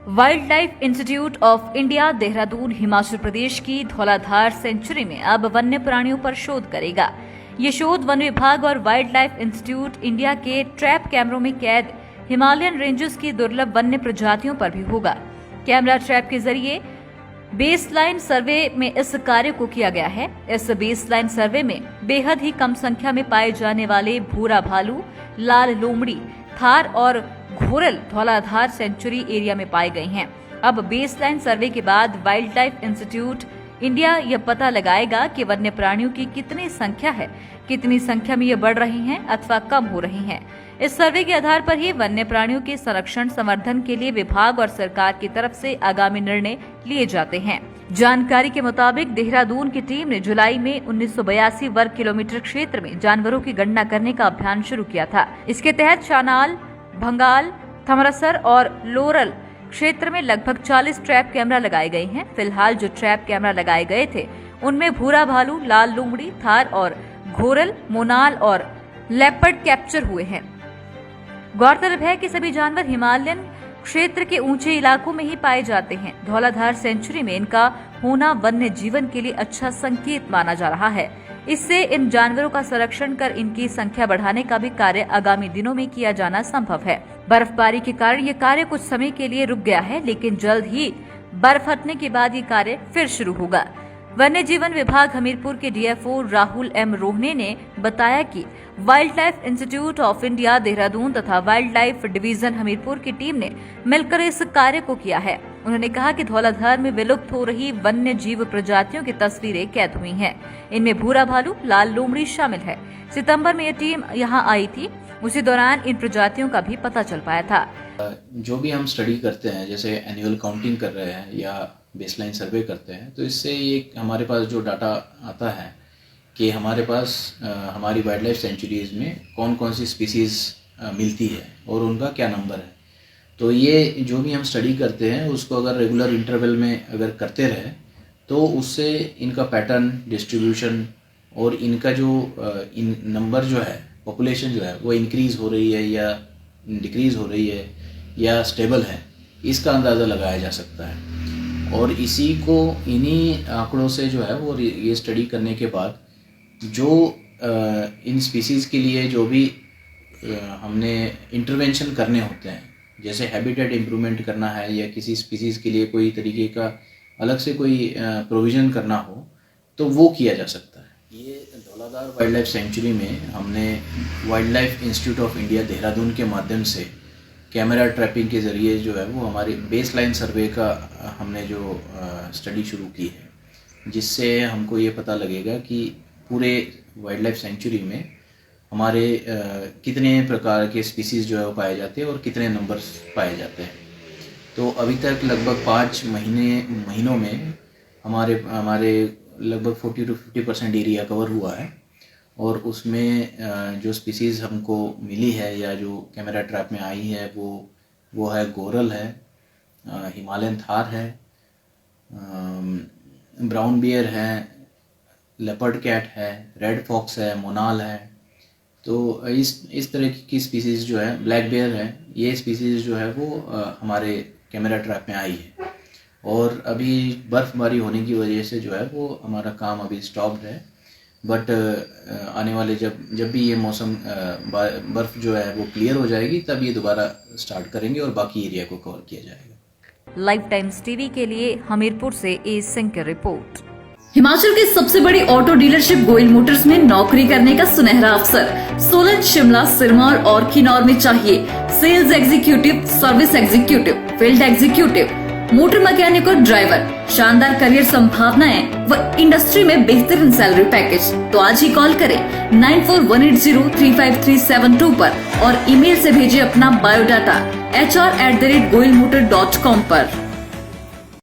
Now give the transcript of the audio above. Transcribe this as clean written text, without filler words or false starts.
Wild life institute of India Dehradun Himachal Pradesh की Dhauladhar century में अब वन्य प्राणियों पर शोध करेगा। ये शोध वन विभाग और वाइल्ड लाइफ इंस्टीट्यूट इंडिया के ट्रैप कैमरों में कैद हिमालयन रेंजेस की दुर्लभ वन्य प्रजातियों पर भी होगा। कैमरा ट्रैप के जरिए बेसलाइन सर्वे में इस कार्य को किया गया है। इस बेसलाइन सर्वे में बेहद ही कम संख्या में पाए जाने वाले भूरा भालू, लाल लोमड़ी, थार और घोरल धौलाधार सेंचुरी एरिया में पाए गए हैं। अब बेसलाइन सर्वे के बाद वाइल्ड लाइफ इंस्टीट्यूट इंडिया यह पता लगाएगा कि वन्य प्राणियों की कितनी संख्या है, कितनी संख्या में ये बढ़ रही हैं अथवा कम हो रही हैं। इस सर्वे के आधार पर ही वन्य प्राणियों के संरक्षण संवर्धन के लिए विभाग और सरकार की तरफ से आगामी निर्णय लिए जाते हैं। जानकारी के मुताबिक देहरादून की टीम ने जुलाई में 1982 वर्ग किलोमीटर क्षेत्र में जानवरों की गणना करने का अभियान शुरू किया था। इसके तहत शानाल, भंगाल, थमरसर और लोरल क्षेत्र में लगभग 40 ट्रैप कैमरा लगाए गए हैं। फिलहाल जो ट्रैप कैमरा लगाए गए थे उनमें भूरा भालू, लाल लोमड़ी, थार और घोरल, मोनाल और लेपर्ड कैप्चर हुए हैं। गौरतलब है कि सभी जानवर हिमालयन क्षेत्र के ऊंचे इलाकों में ही पाए जाते हैं। धौलाधार सेंचुरी में इनका होना वन्य जीवन के लिए अच्छा संकेत माना जा रहा है। इससे इन जानवरों का संरक्षण कर इनकी संख्या बढ़ाने का भी कार्य आगामी दिनों में किया जाना संभव है। बर्फबारी के कारण ये कार्य कुछ समय के लिए रुक गया है, लेकिन जल्द ही बर्फ हटने के बाद ये कार्य फिर शुरू होगा। वन्य जीवन विभाग हमीरपुर के डीएफओ राहुल एम रोहने ने बताया कि wild life institute of India Dehradun तथा वाइल्ड लाइफ डिवीजन हमीरपुर की टीम ने मिलकर इस कार्य को किया है। उन्होंने कहा कि धौलाधार में विलुप्त हो रही वन्य जीव प्रजातियों की तस्वीरें कैद हुई हैं। इनमें भूरा भालू, लाल लोमड़ी शामिल है। सितंबर में ये टीम यहां आई थी, उसी दौरान इन प्रजातियों का भी पता चल पाया था। जो भी हम स्टडी करते हैं, जैसे एनुअल काउंटिंग कर रहे हैं या बेसलाइन सर्वे करते हैं, तो इससे ये हमारे पास जो डाटा आता है कि हमारे पास हमारी वाइल्ड लाइफ सेंचुरीज में कौन कौन सी स्पीसीज़ मिलती है और उनका क्या नंबर है। तो ये जो भी हम स्टडी करते हैं उसको अगर रेगुलर इंटरवल में अगर करते रहे तो उससे इनका पैटर्न, डिस्ट्रीब्यूशन और इनका जो इन नंबर जो है, पॉपुलेशन जो है वो इंक्रीज़ हो रही है या डिक्रीज़ हो रही है या स्टेबल है, इसका अंदाज़ा लगाया जा सकता है। और इसी को इन्हीं आंकड़ों से जो है वो ये स्टडी करने के बाद जो इन स्पीसीज़ के लिए जो भी हमने इंटरवेंशन करने होते हैं, जैसे हैबिटेट इम्प्रूवमेंट करना है या किसी स्पीसीज़ के लिए कोई तरीके का अलग से कोई प्रोविज़न करना हो, तो वो किया जा सकता है। ये धौलाधार वाइल्ड लाइफ सेंचुरी में हमने wild life institute of India Dehradun के माध्यम से कैमरा ट्रैपिंग के ज़रिए जो है वो हमारे बेसलाइन सर्वे का हमने जो स्टडी शुरू की है, जिससे हमको ये पता लगेगा कि पूरे वाइल्ड लाइफ सेंचुरी में हमारे कितने प्रकार के स्पीसीज़ जो है वो पाए जाते हैं और कितने नंबर्स पाए जाते हैं। तो अभी तक लगभग 5 महीनों में हमारे लगभग 40 to 50% एरिया कवर हुआ है। और उसमें जो स्पीसीज़ हमको मिली है या जो कैमरा ट्रैप में आई है वो है घोरल है, हिमालयन थार है, ब्राउन बियर है, लेपर्ड कैट है, रेड फॉक्स है, मोनाल है। तो इस तरह की स्पीसीज़ जो है, ब्लैक बियर है, ये स्पीसीज़ जो है वो हमारे कैमरा ट्रैप में आई है। और अभी बर्फबारी होने की वजह से जो है वो हमारा काम अभी स्टॉप्ड है। बट आने वाले जब भी ये मौसम बर्फ जो है वो क्लियर हो जाएगी, तब ये दोबारा स्टार्ट करेंगे और बाकी एरिया को कवर किया जाएगा। लाइफ टाइम्स टीवी के लिए हमीरपुर से ए सिंह की रिपोर्ट। हिमाचल की सबसे बड़ी ऑटो डीलरशिप गोयल मोटर्स में नौकरी करने का सुनहरा अवसर सोलन, शिमला, सिरमौर और किन्नौर में चाहिए sales executive, service executive, field executive, motor mechanic और ड्राइवर। शानदार करियर संभावनाएं व इंडस्ट्री में बेहतरीन सैलरी पैकेज। तो आज ही कॉल करें 9418035372 पर और ईमेल से भेजिए अपना बायोडाटा hr@goilmotor.com पर।